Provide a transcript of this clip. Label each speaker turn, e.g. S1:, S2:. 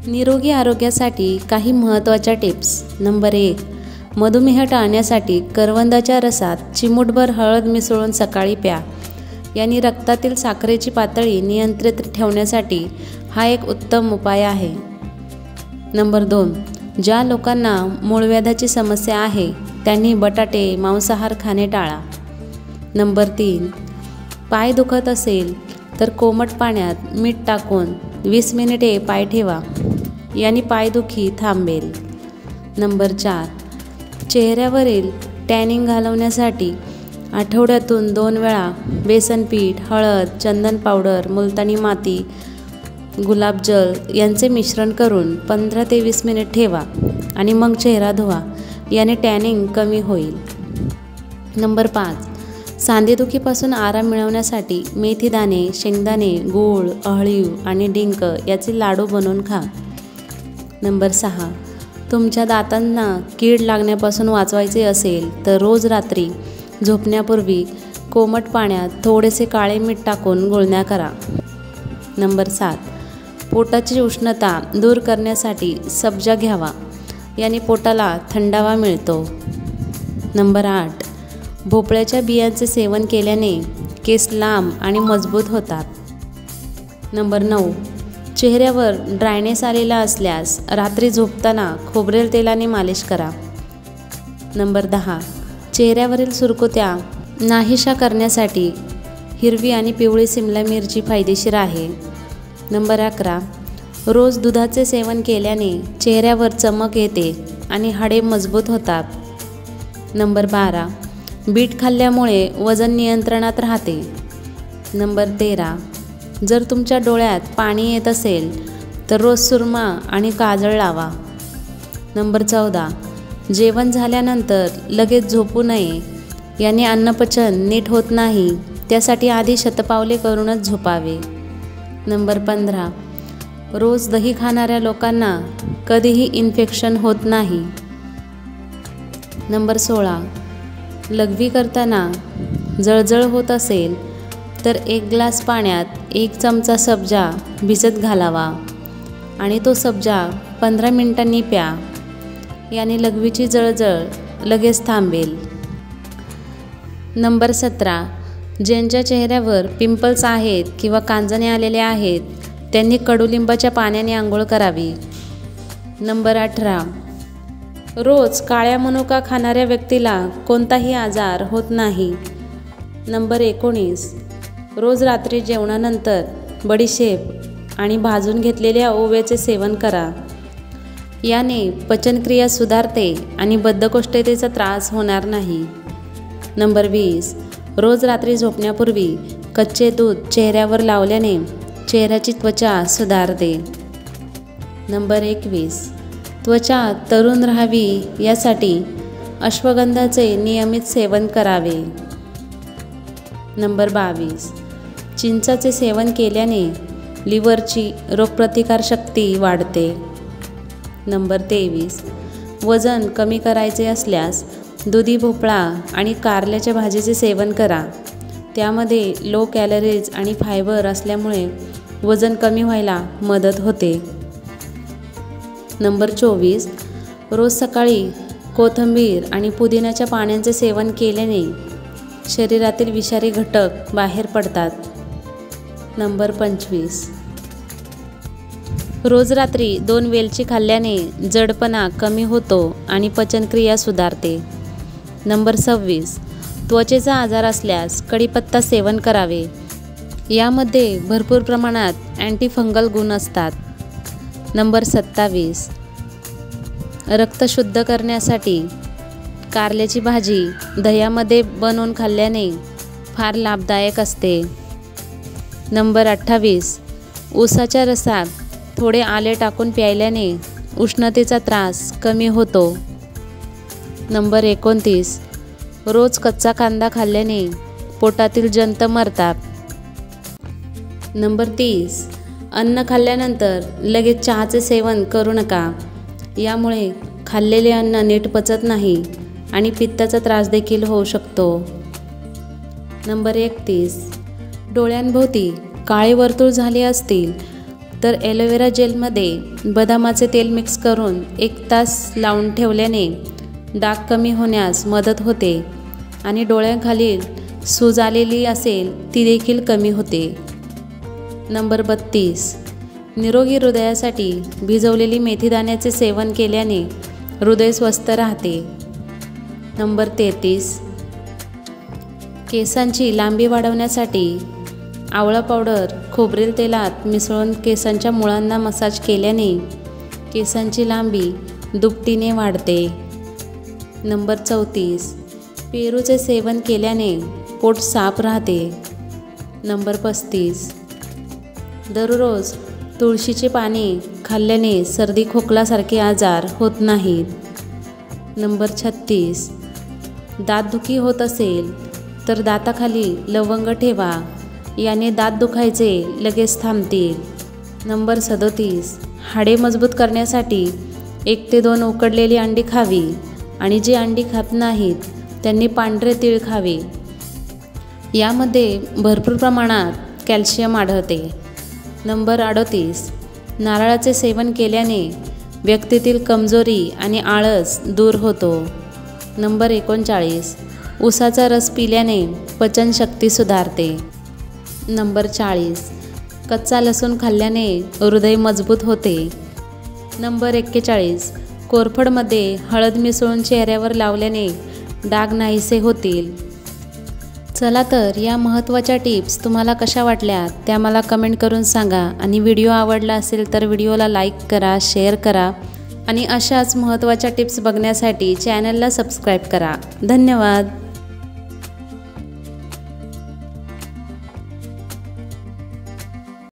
S1: निरोगी आरोग्यासाठी काही महत्त्वाच्या टिप्स. नंबर 1. मधुमेह टाळण्यासाठी करवंदाच्या रसात चिमूटभर हळद मिसळून सकाळी प्या. याने रक्तातील साखरेची पातळी नियंत्रित ठेवण्यासाठी हा एक उत्तम उपाय आहे. नंबर 2. ज्या लोकांना मूळव्याधाची समस्या आहे त्यांनी बटाटे, मांसाहार खाणे टाळा. नंबर 3. पाय दुखत असेल तर कोमट पाण्यात मीठ टाकून 20 मिनिटे पाय ठेवा. याने पायदुखी थांबेल. नंबर 4. चेहऱ्यावरील टॅनिंग घालवण्यासाठी आठवड्यातून 2 वेळा बेसन पीठ, हळद, चंदन पावडर, मुलतानी माती, गुलाबजल यांचे मिश्रण करून 15 ते 20 मिनिट ठेवा आणि मग चेहरा धुवा. याने टॅनिंग कमी होईल. नंबर 5. सांधेदुखीपासून आराम मिळवण्यासाठी मेथीदाणे, शेंगदाणे, गूळ, अळीव आणि डिंक याचे लाडू बनवून खा. नंबर 6. तुमच्या दातांना कीड लागण्यापासून वाचवायचे असेल तर रोज रात्री झोपण्यापूर्वी कोमट पाण्यात थोडेसे काळे मीठ टाकून गुळण्या करा. नंबर 7. पोटाची उष्णता दूर करण्यासाठी सब्जा घ्यावा. याने पोटाला थंडावा मिळतो. नंबर 8. भोपळ्याच्या बियांचे सेवन केल्याने केस लांब आणि मजबूत होतात. नंबर 9. चेहऱ्यावर ड्रायनेस आलेला असल्यास रात्री झोपताना खोबरेल तेलाने मालिश करा. नंबर 10. चेहऱ्यावरील सुरकुत्या नाहीशा करण्यासाठी हिरवी आणि पिवळी सिमला मिरची फायदेशीर आहे. नंबर 11. रोज दुधाचे सेवन केल्याने चेहऱ्यावर चमक येते आणि हाडे मजबूत होतात. नंबर 12. बीट खाल्ल्यामुळे वजन नियंत्रणात राहते. नंबर 13. जर तुमच्या डोळ्यात पाणी येत असेल तर रोज सुरमा आणि काजळ लावा. नंबर 14. जेवण झाल्यानंतर लगेच झोपू नये. याने अन्नपचन नीट होत नाही, त्यासाठी आधी शतपावले करूनच झोपावे. नंबर 15. रोज दही खाणाऱ्या लोकांना कधीही इन्फेक्शन होत नाही. नंबर 16. लघवी करताना जळजळ होत असेल तर 1 ग्लास पाण्यात 1 चमचा सब्जा भिजत घालावा आणि तो सब्जा 15 मिनिटांनी प्या. याने लघवीची जळजळ लगेच थांबेल. नंबर 17. ज्यांच्या चेहऱ्यावर पिंपल्स आहेत किंवा कांजणे आलेले आहेत त्यांनी कडुलिंबाच्या पाण्याने आंघोळ करावी. नंबर 18. रोज काळ्या मनुका खाणाऱ्या व्यक्तीला कोणताही आजार होत नाही. नंबर 19. रोज रात्री जेवणानंतर बडीशेप आणि भाजून घेतलेल्या ओव्याचे सेवन करा. याने पचनक्रिया सुधारते आणि बद्धकोष्ठतेचा त्रास होणार नाही. नंबर 20. रोज रात्री झोपण्यापूर्वी कच्चे दूध चेहऱ्यावर लावल्याने चेहऱ्याची त्वचा सुधारते. नंबर 21. त्वचा तरुण राहावी यासाठी अश्वगंधाचे नियमित सेवन करावे. नंबर 22. चिंचाचे सेवन केल्याने लिव्हरची रोगप्रतिकारशक्ती वाढते. नंबर 23. वजन कमी करायचे असल्यास दुधी भोपळा आणि कारल्याच्या भाजीचे सेवन करा. त्यामध्ये लो कॅलरीज आणि फायबर असल्यामुळे वजन कमी व्हायला मदत होते. नंबर 24. रोज सकाळी कोथिंबीर आणि पुदिन्याच्या पाण्याचे सेवन केल्याने शरीरातील विषारी घटक बाहेर पडतात. नंबर 25. रोज रात्री 2 वेलची खाल्ल्याने जडपणा कमी होतो आणि पचनक्रिया सुधारते. नंबर 26. त्वचेचा आजार असल्यास कढीपत्ता सेवन करावे. यामध्ये भरपूर प्रमाणात अँटीफंगल गुण असतात. नंबर 27. रक्त शुद्ध करण्यासाठी कारल्याची भाजी दह्यामध्ये बनवून खाल्ल्याने फार लाभदायक असते. नंबर 28. ऊसाच्या रसात थोडे आले टाकून प्यायल्याने उष्णतेचा त्रास कमी होतो. नंबर 29. रोज कच्चा कांदा खाल्ल्याने पोटातील जंत मरतात. नंबर 30. अन्न खाल्ल्यानंतर लगेच चहाचे सेवन करू नका. यामुळे खाल्लेले अन्न नीट पचत नाही आणि पित्ताचा त्रास देखील होऊ शकतो. नंबर 31. डोळ्यांभोवती काळे वर्तुळ झाले असतील तर ॲलोवेरा जेलमध्ये बदामाचे तेल मिक्स करून 1 तास लावून ठेवल्याने डाग कमी होण्यास मदत होते आणि डोळ्यांखालील सूज आलेली असेल ती देखील कमी होते. नंबर 32. निरोगी हृदयासाठी भिजवलेली मेथीदाण्याचे सेवन केल्याने हृदय स्वस्थ राहते. नंबर 33. केसांची लांबी वाढवण्यासाठी आवळा पावडर खोबरेल तेलात मिसळून केसांच्या मुळांना मसाज केल्याने केसांची लांबी दुपटीने वाढते. नंबर 34. पेरूचे सेवन केल्याने पोट साफ राहते. नंबर 35. दररोज तुळशीचे पाने खाल्ल्याने सर्दी खोकलासारखे आजार होत नाहीत. नंबर 36. दातदुखी होत असेल तर दाताखाली लवंग ठेवा, याने दात दुखायचे लगेच थांबतील. नंबर 37. हाडे मजबूत करण्यासाठी 1 ते 2 उकडलेली अंडी खावी आणि जे अंडी खात नाहीत त्यांनी पांढरे तीळ खावे. यामध्ये भरपूर प्रमाणात कॅल्शियम आढळते. नंबर 38. नारळाचे सेवन केल्याने व्यक्तीतील कमजोरी आणि आळस दूर होतो. नंबर 39. ऊसाचा रस पिल्याने पचनशक्ती सुधारते. नंबर 40. कच्चा लसूण खाल्ल्याने हृदय मजबूत होते. नंबर 41. कोरफडमध्ये हळद मिसळून चेहऱ्यावर लावल्याने डाग नाहीसे होतील. चला तर या महत्त्वाच्या टिप्स तुम्हाला कशा वाटल्या त्या मला कमेंट करून सांगा आणि व्हिडिओ आवडला असेल तर व्हिडिओला लाईक करा, शेअर करा आणि अशाच महत्त्वाच्या टिप्स बघण्यासाठी चॅनलला सबस्क्राईब करा. धन्यवाद.